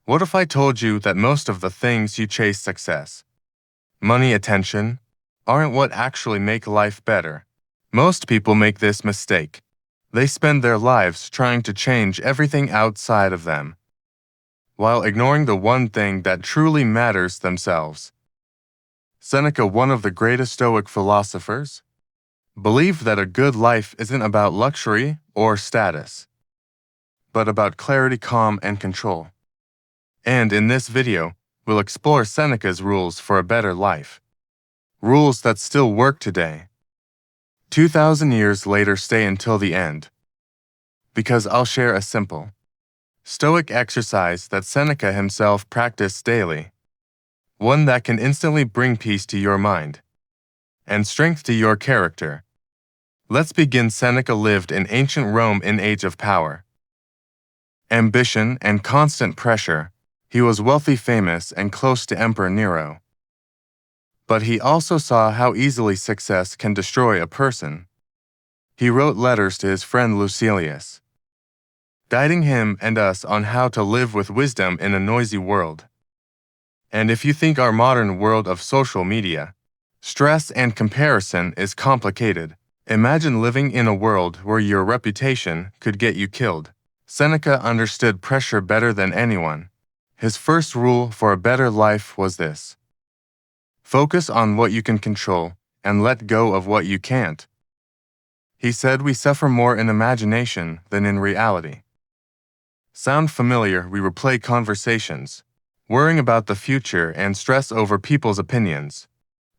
What if I told you that most of the things you chase success, money, attention, aren't what actually make life better? Most people make this mistake. They spend their lives trying to change everything outside of them, while ignoring the one thing that truly matters themselves. Seneca, one of the greatest Stoic philosophers, believed that a good life isn't about luxury or status, but about clarity, calm, and control. And in this video, we'll explore Seneca's rules for a better life. Rules that still work today. 2,000 years later, stay until the end. Because I'll share a simple, Stoic exercise that Seneca himself practiced daily. One that can instantly bring peace to your mind and strength to your character. Let's begin. Seneca lived in ancient Rome in age of power, ambition, and constant pressure. He was wealthy, famous, and close to Emperor Nero. But he also saw how easily success can destroy a person. He wrote letters to his friend Lucilius, guiding him and us on how to live with wisdom in a noisy world. And if you think our modern world of social media, stress, and comparison is complicated, imagine living in a world where your reputation could get you killed. Seneca understood pressure better than anyone. His first rule for a better life was this: focus on what you can control and let go of what you can't. He said we suffer more in imagination than in reality. Sound familiar? We replay conversations, worrying about the future and stress over people's opinions.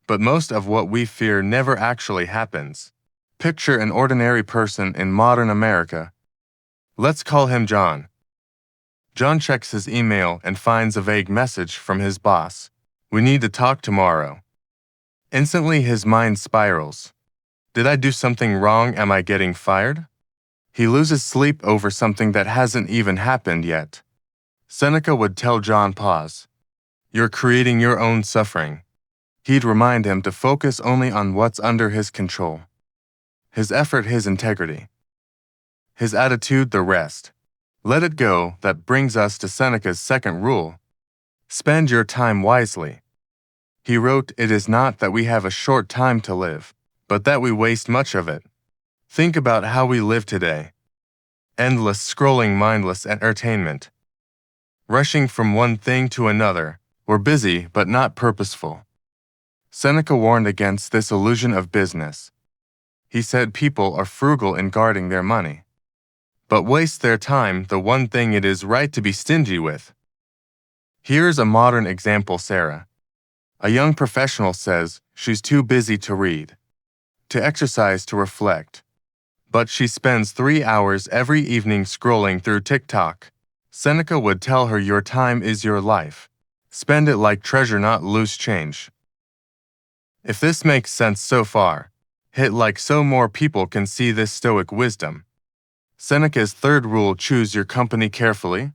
But most of what we fear never actually happens. Picture an ordinary person in modern America. Let's call him John. John checks his email and finds a vague message from his boss. We need to talk tomorrow. Instantly his mind spirals. Did I do something wrong? Am I getting fired? He loses sleep over something that hasn't even happened yet. Seneca would tell John, pause. You're creating your own suffering. He'd remind him to focus only on what's under his control. His effort, his integrity. His attitude, the rest. Let it go. That brings us to Seneca's second rule. Spend your time wisely. He wrote, it is not that we have a short time to live, but that we waste much of it. Think about how we live today. Endless scrolling, mindless entertainment. Rushing from one thing to another. We're busy but not purposeful. Seneca warned against this illusion of business. He said people are frugal in guarding their money, but waste their time, the one thing it is right to be stingy with. Here's a modern example. Sarah, a young professional, says she's too busy to read, to exercise, to reflect. But she spends 3 hours every evening scrolling through TikTok. Seneca would tell her, your time is your life. Spend it like treasure, not loose change. If this makes sense so far, hit like so more people can see this Stoic wisdom. Seneca's third rule, choose your company carefully.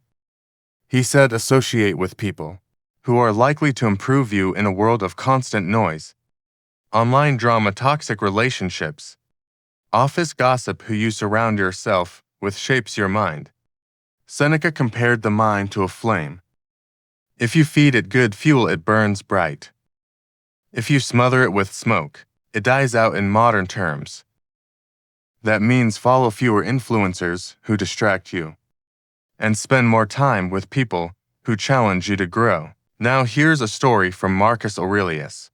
He said associate with people who are likely to improve you in a world of constant noise. Online drama, toxic relationships, office gossip. Who you surround yourself with shapes your mind. Seneca compared the mind to a flame. If you feed it good fuel, it burns bright. If you smother it with smoke, it dies out. In modern terms, that means follow fewer influencers who distract you, and spend more time with people who challenge you to grow. Now here's a story from Marcus Aurelius,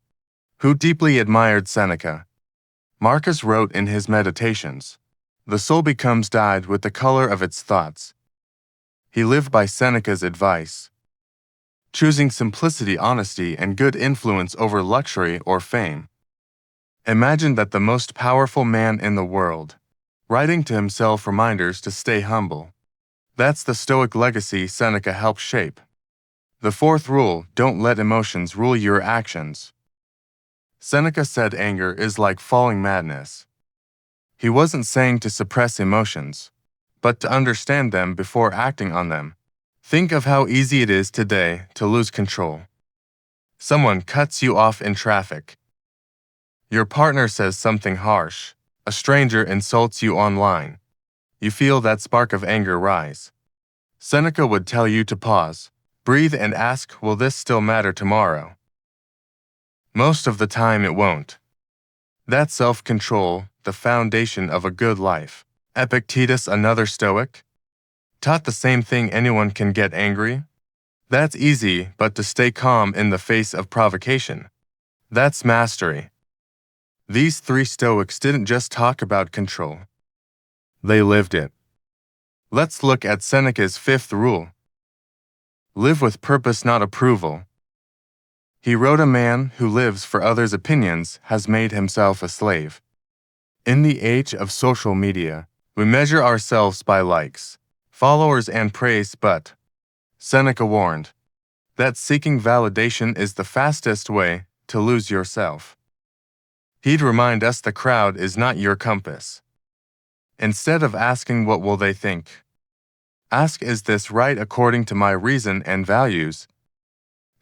who deeply admired Seneca. Marcus wrote in his Meditations, the soul becomes dyed with the color of its thoughts. He lived by Seneca's advice, choosing simplicity, honesty, and good influence over luxury or fame. Imagine that, the most powerful man in the world, writing to himself reminders to stay humble. That's the Stoic legacy Seneca helped shape. The fourth rule, don't let emotions rule your actions. Seneca said anger is like falling madness. He wasn't saying to suppress emotions, but to understand them before acting on them. Think of how easy it is today to lose control. Someone cuts you off in traffic. Your partner says something harsh. A stranger insults you online. You feel that spark of anger rise. Seneca would tell you to pause, Breathe and ask, will this still matter tomorrow? Most of the time it won't. That's self-control, the foundation of a good life. Epictetus, another Stoic, taught the same thing. Anyone can get angry. That's easy, but to stay calm in the face of provocation, that's mastery. These three Stoics didn't just talk about control. They lived it. Let's look at Seneca's fifth rule. Live with purpose, not approval. He wrote, a man who lives for others' opinions has made himself a slave. In the age of social media, we measure ourselves by likes, followers, and praise, but Seneca warned that seeking validation is the fastest way to lose yourself. He'd remind us the crowd is not your compass. Instead of asking what will they think, ask, is this right according to my reason and values?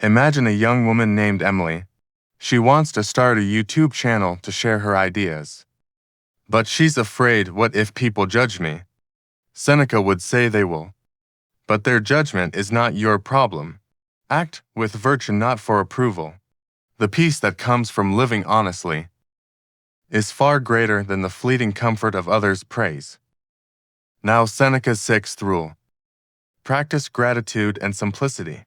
Imagine a young woman named Emily. She wants to start a YouTube channel to share her ideas. But she's afraid, what if people judge me? Seneca would say they will. But their judgment is not your problem. Act with virtue, not for approval. The peace that comes from living honestly is far greater than the fleeting comfort of others' praise. Now Seneca's sixth rule. Practice gratitude and simplicity.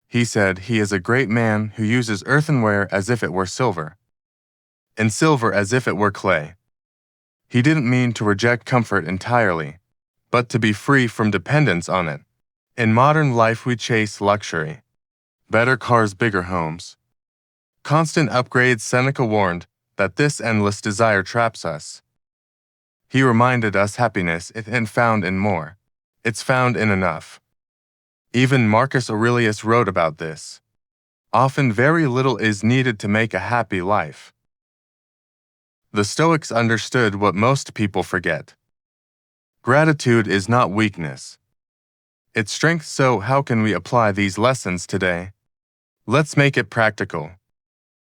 He said he is a great man who uses earthenware as if it were silver, and silver as if it were clay. He didn't mean to reject comfort entirely, but to be free from dependence on it. In modern life we chase luxury, better cars, bigger homes, constant upgrades. Seneca warned that this endless desire traps us. He reminded us happiness isn't found in more. It's found in enough. Even Marcus Aurelius wrote about this. Often very little is needed to make a happy life. The Stoics understood what most people forget. Gratitude is not weakness. It's strength. So how can we apply these lessons today? Let's make it practical.